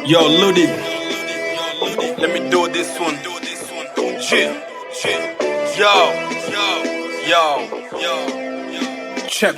Yo, Ludi, let me do this one. Chill. Yo. Check.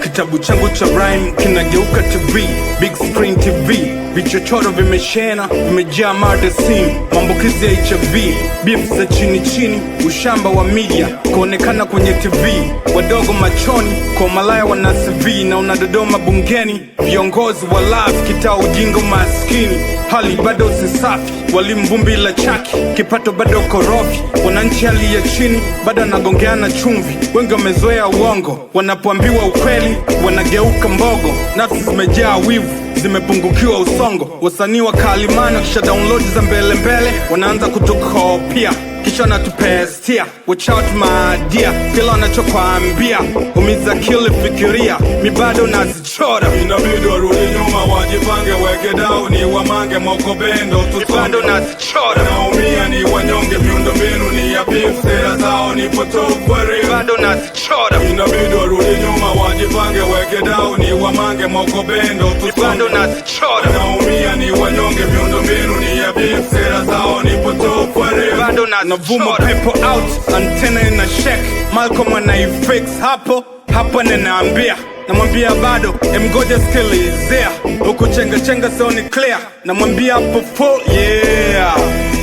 Kitabu changu cha rhyme kinageuka TV, big screen TV, vichochoro vimeshena, vimejaa murder scene, maambukizi ya HIV, beef za chini chini, ushamba wa media, kuonekana kwenye TV, wadogo machoni, kwa malaya wana CV, na unadodoma bungeni, viongozi wa live, kitaa ujinga maskini, hali bado si safi, walimu vumbi la chaki, kipato bado korofi, wananchi hali ya chini, bado nagongeana chumvi, wengi wamezoea uongo, wanapoambiwa ukweli, wanageuka mbogo, nafsi zimejaa wivu, zimepungukiwa usongo, wasanii wa kalimani kisha download za mbele mbele, wanaanza kutukopia, kisha natupestia, watch out my dear, kila wanachokwambia, umiza kili fikiria, mi bado nazichora, inabidi warudi nyuma wajipange, weke down wamange moko bendo, bado nazichora, naumia ni wanyonge, miundo mbinu ni ya beef, sera zao ni potofu, bado nazichora, inabidi warudi nyuma wajipange, weke down wamange moko bendo, bado nazichora, naumia ni wanyonge, miundo mbinu ni ya beef, sera zao ni potofu, bado navuma people out, antena ina shake, Malcolm anaifix hapo ninaambia, namwambia bado, emgoja skilizea, huku chenga so ni clear, namwambia hapo full, yeah.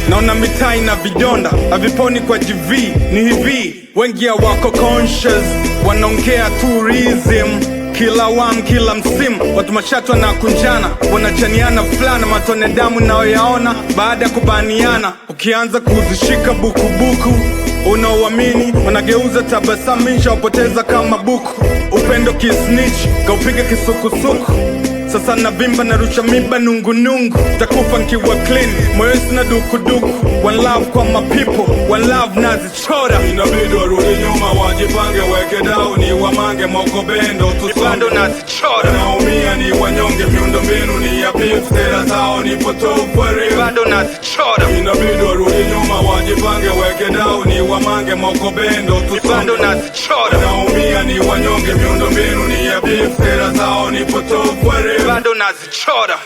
Naona mitaa ina vidonda, haviponi kwa GV, ni hivi, wengi ya wako conscious, wanaongea tourism, kila msimu, watu mashatwa na kunjana, wanachaniana fulana, matone damu naoyaona, baada ya kubaniana, ukianza kuzishika buku, unaoamini, wanageuza tabasamu, insha wapoteza kama buku, upendo kisnitch, kaupige kisukusuku, sasa navimba narusha miba nungunungu, takufa nkiwa clean, moyo sina dukuduku, one love kwa my people, one love nazichora, inabidi warudi nyuma wajipange, weke down wamange moko bendo, bado nazichora, naumia ni wanyonge, miundo mbinu ni ya beef, sera zao ni potofu, bado nazichora, inabidi warudi nyuma wajipange, weke down wamange moko bendo, bado nazichora, naumia ni wanyonge, miundo mbinu ni ya beef, sera zao ni potofu, bado nazichora.